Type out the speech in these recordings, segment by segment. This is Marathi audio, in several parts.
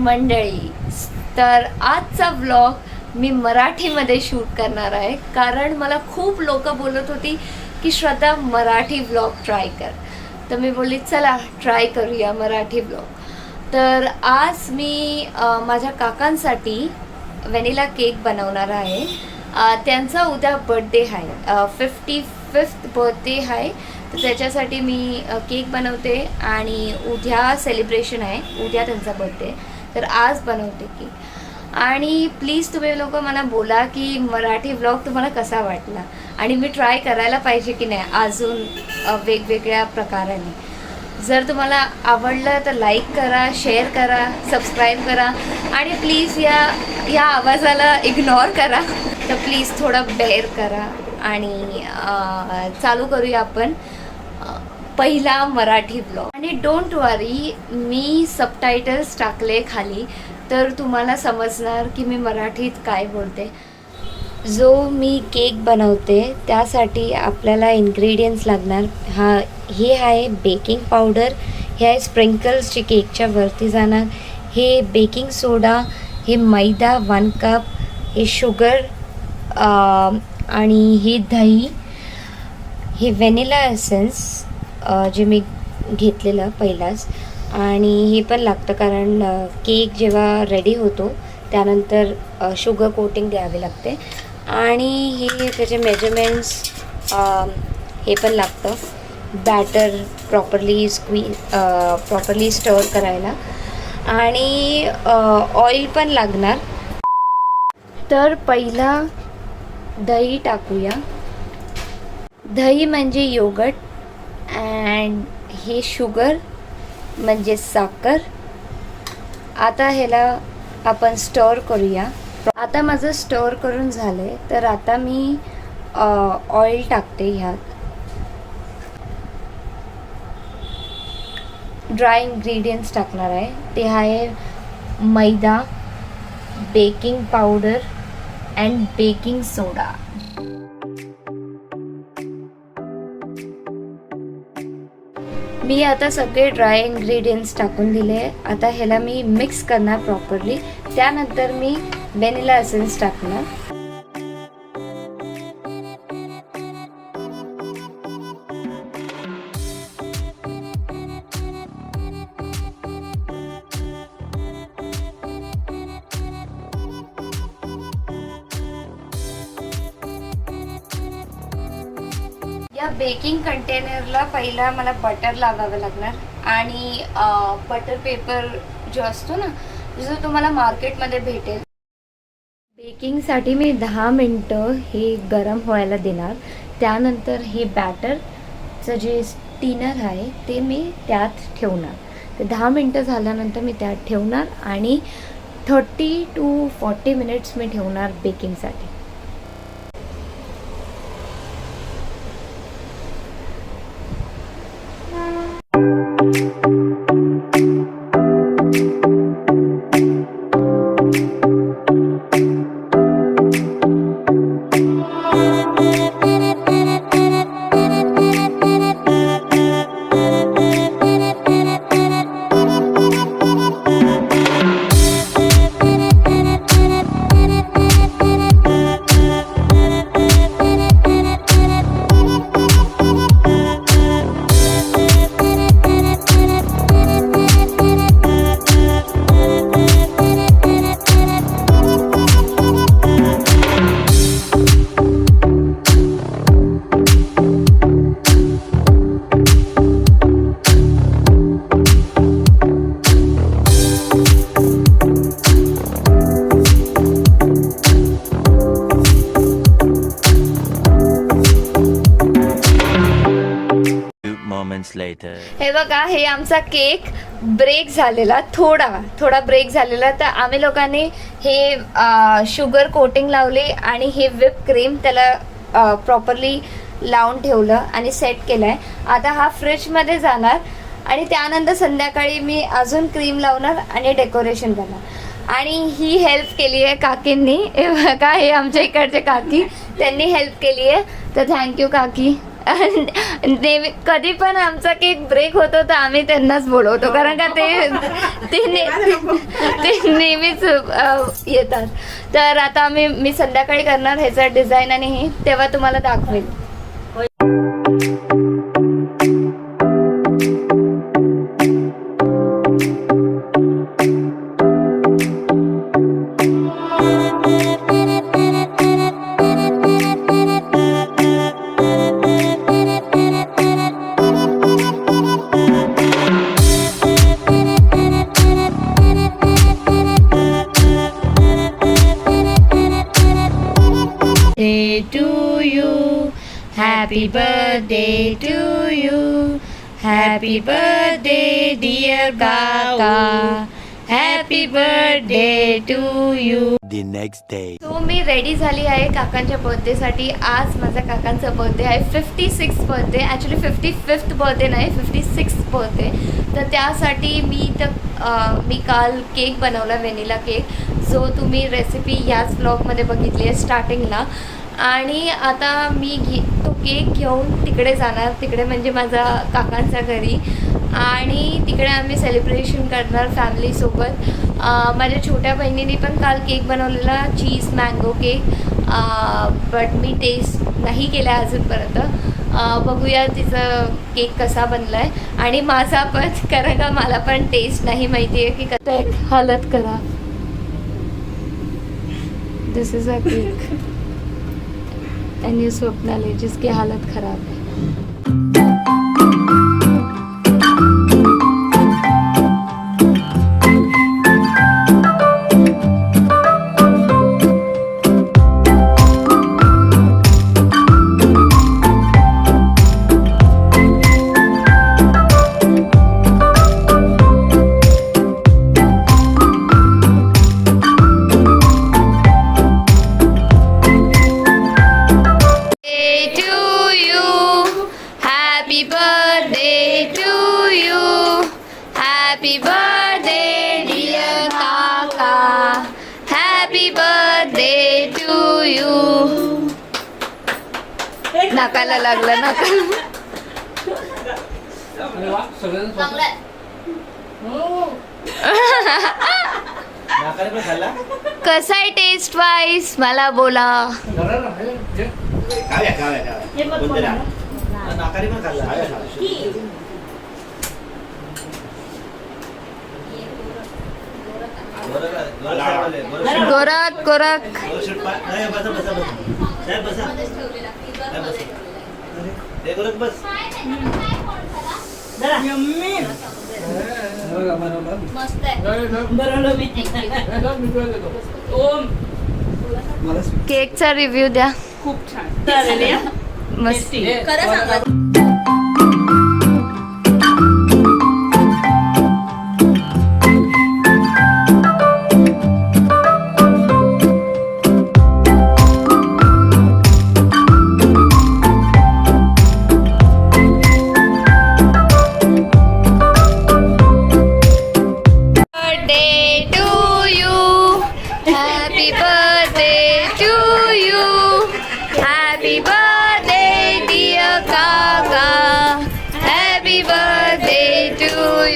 मंडळी, तर आजचा व्लॉग मी मराठीमध्ये शूट करणार आहे, कारण मला खूप लोक बोलत होती की श्रद्धा मराठी व्लॉग ट्राय कर. तर मी बोलली चला ट्राय करूया मराठी व्लॉग. तर आज मी माझ्या काकांसाठी व्हॅनिला केक बनवणार आहे. त्यांचा उद्या बर्थडे आहे, 55th बर्थडे आहे. तर त्याच्यासाठी मी केक बनवते आणि उद्या सेलिब्रेशन आहे, उद्या त्यांचा बर्थडे. तर आज बनवते केक. आणि प्लीज तुम्ही लोक मला बोला की मराठी व्लॉग तुम्हाला कसा वाटला आणि मी ट्राय करायला पाहिजे की नाही अजून वेगवेगळ्या प्रकाराने. जर तुम्हाला आवडलं तर लाईक करा, शेअर करा, सबस्क्राईब करा आणि प्लीज या आवाजाला इग्नोर करा. तर प्लीज थोडं बेअर करा आणि चालू करूया आपण पहिला मराठी व्लॉग. आणि डोंट वरी, मी सबटायटल्स टाकले खाली, तर तुम्हाला समजणार की मी मराठीत काय बोलते. जो मी केक बनवते त्यासाठी आपल्याला इन्ग्रेडियंट्स लागणार. हे आहे बेकिंग पावडर, हे आहे स्प्रिंकल्स जे केकच्या वरती जाणार, हे बेकिंग सोडा, हे मैदा 1 कप, हे शुगर आणि हे दही, हे व्हॅनिला एसेन्स जे मी घेतलेलं पहिलाच. आणि हे पण लागतं कारण केक जेव्हा रेडी होतो त्यानंतर शुगर कोटिंग द्यावे लागते. आणि हे त्याचे मेजरमेंट्स हे पण लागतं. बॅटर प्रॉपरली स्टर करायला. आणि ऑइल पण लागणार. तर पहिला दही टाकूया. दही म्हणजे योगर्ट अँड हे शुगर म्हणजे साखर. आता ह्याला आपण स्टर करूया. आता माझं स्टर करून झालं आहे, तर आता मी ऑइल टाकते. ह्यात ड्राय इंग्रेडियंट्स टाकणार आहे. ते आहे मैदा, बेकिंग पावडर अँड बेकिंग सोडा. मी आता सगळे ड्राय इंग्रेडियंट्स टाकून दिले. आता ह्याला मी मिक्स करणार प्रॉपरली. त्यानंतर मी व्हॅनिला एसेन्स टाकणार. या बेकिंग कंटेनरला पहिला मला बटर लावावं लागणार. आणि बटर पेपर जो असतो ना, जो तुम्हाला मार्केटमध्ये भेटेल. बेकिंगसाठी मी 10 मिनटं हे गरम व्हायला देणार. त्यानंतर हे बॅटरचं जे स्टीनर आहे ते मी त्यात ठेवणार. तर 10 मिनटं झाल्यानंतर मी त्यात ठेवणार आणि 30 to 40 मिनिट्स मी ठेवणार बेकिंगसाठी. हे बघा, हे आमचा केक ब्रेक झालेला, थोडा ब्रेक झालेला. तर आम्ही लोकांनी हे शुगर कोटिंग लावले आणि हे व्हिप क्रीम त्याला प्रॉपरली लावून ठेवलं आणि सेट केलंय. आता हा फ्रीजमध्ये जाणार आणि त्यानंतर संध्याकाळी मी अजून क्रीम लावणार आणि डेकोरेशन करणार. आणि ही हेल्प केली आहे काकींनी. हे बघा, हे आमच्या इकडचे काकी, त्यांनी हेल्प केली आहे, तर थँक्यू काकी. नेहमी कधी पण आमचा केक ब्रेक होतो तर आम्ही त्यांनाच बोलवतो, कारण का ते नेहमीच येतात. तर आता मी संध्याकाळी करणार ह्याचं डिझाईन आणि हे, तेव्हा तुम्हाला दाखवेल. Happy birthday to you. Happy birthday dear Kaka. Happy birthday to you. The next day. So me ready झाली आहे काकांच्या बर्थडेसाठी. आज माझ्या काकांचा बर्थडे आहे, 56 बर्थडे, ॲक्च्युली 55th बर्थडे नाही, 56 बर्थडे. तर त्यासाठी मी काल केक बनवला, व्हॅनिला केक, जो तुम्ही रेसिपी याच ब्लॉगमध्ये बघितली आहे स्टार्टिंगला. आणि आता मी तो केक घेऊन तिकडे जाणार, तिकडे म्हणजे माझ्या काकांच्या घरी, आणि तिकडे आम्ही सेलिब्रेशन करणार फॅमिलीसोबत. माझ्या छोट्या बहिणीने पण काल केक बनवलेला, चीज मँगो केक, बट मी टेस्ट नाही केला अजूनपर्यंत. बघूया तिचं केक कसा बनला आहे, आणि माझा पण, कारण का मला पण टेस्ट नाही माहिती आहे की कसं. हालत करा, दिस इज अ केक एंड ये स्वप्नाली जिसकी हालत खराब है. Happy birthday dear Kaka. Happy birthday to you. नाकाला लागलं, नाकाला. कसा आहे टेस्ट वाईज मला बोला. गोरख गोरख केकचा रिव्ह्यू द्या. खूप छान, मस्त.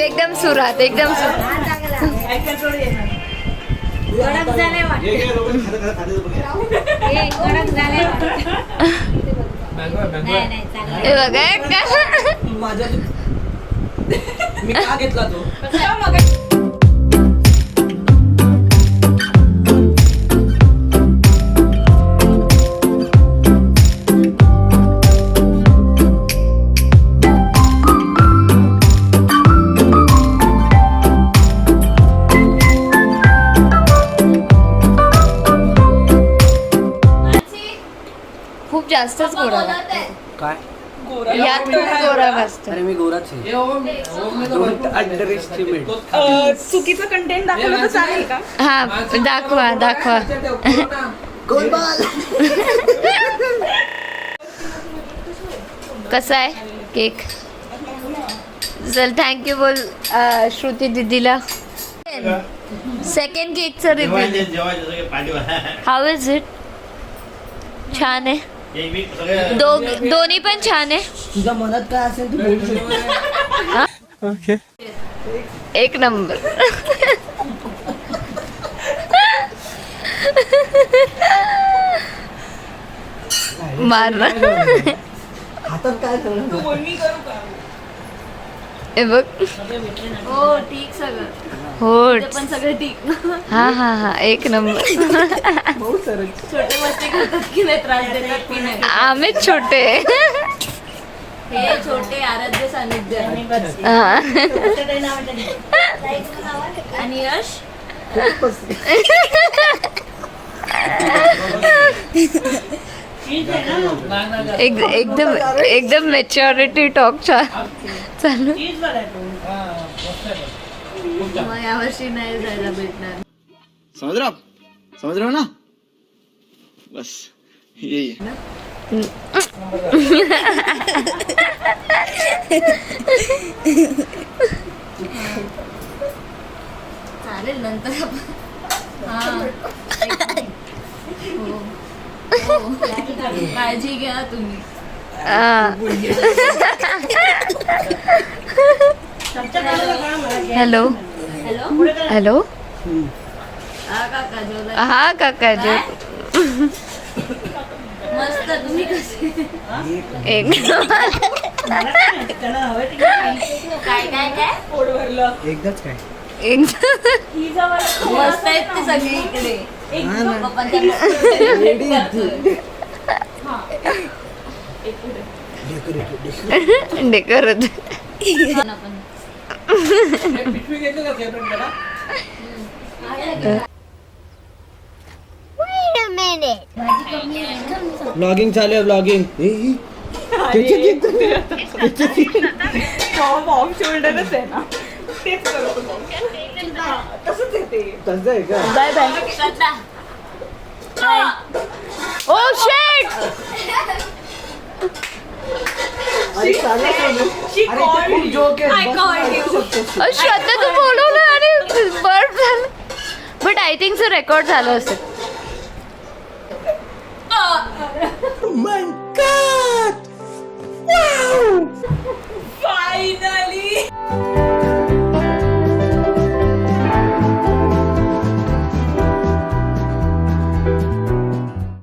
एकदम सुरात, एकदम मी का घेतला तो. जास्तच गोरा लागतो. काय यात खूप गोरा भासतो. अरे मी गोराच आहे. Don't under estimate. चुकीचं कंटेंट दाखवलं तर चालेल का? हा दाखवा दाखवा. कसा आहे केक? चल थँक्यू बोल श्रुती दीदीला. सेकंड केकचं रिव्ह्यू हाऊ इज इट? छान आहे. दोन्ही पण छान आहे. तुझ्या मनात काय असेल तू बोलू शकतो. एक नंबर. मार ना. हातात काय तू सगळं बोल मी करू का? हे बघ. हो ठीक सगळं हो ते पण सगळं ठीक. हा हा हा एक नंबर. बहुत सारं. छोटे मस्ती करतात की नाही, त्रास देतात की नाही. आम्हीच छोटे. हे छोटे आराध्य सानिध्य. हा. आणि यश एकदम एकदम मॅच्युरिटी टॉक चालू. मग यावर्षी नाही जायला भेटणार. समझ रहे हो ना बस यही है. चालेल नंतर आपण. हा. हो. काळजी घ्या तुम्ही. Hello hello hello. हा काका जेवला? हा काका जो मस्त. तुम्ही कसे? एक काय काय काय पोट भरलं. एकदाच काय एक ही जवळ मस्त आहेत ते सगळे इकडे. हा ना. पप्पांच्या रेडी डेकोरेट. पिशवी घ्यायचं का सेपरेट जरा? ब्लॉगिंग चालू आहे ब्लॉगिंग. ऑफ शोल्डरच आहे ना. तेच करतो मग. हा, तसंच आहे ते. तसं आहे का? Bye bye. ओ शेट. अरे चांगलं केलं. She अरे called ते खूप you. जोक आहे. I बस called मारू you. शकतोस. श्रद्धा तू बोलवलं आणि बर्ड झालं. बट आय थिंक रेकॉर्ड झालं असेल.